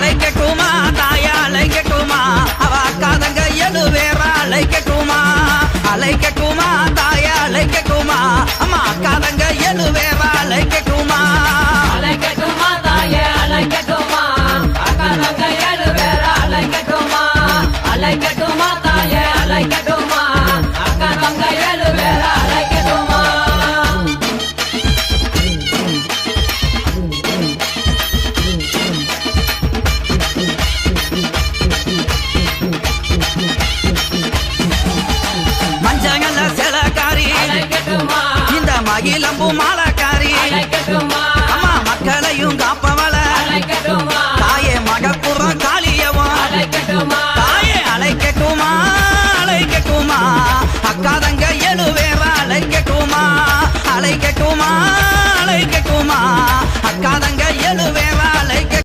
அழைக்கட்டுமா தாயா அழைக்கட்டுமா அவ அக்காதங்க எழுவேறா அழைக்கட்டுமா அழைக்கட்டுமா தாயா அழைக்கட்டுமா அம்மா அக்காதங்க எழுவேறா அழைக்கட்டுமா அழைக்கட்டுமா தாயே அழைக்கட்டுமா அக்காதங்க எழுவேறா அழைக்கட்டுமா அழைக்கட்டுமா தாயே அழைக்கட்டுமா அக்காதங்க எழுவேறா அழைக்கட்டுமா மஞ்சங்கல்ல சிலக்காரி இந்த மகிழம்பு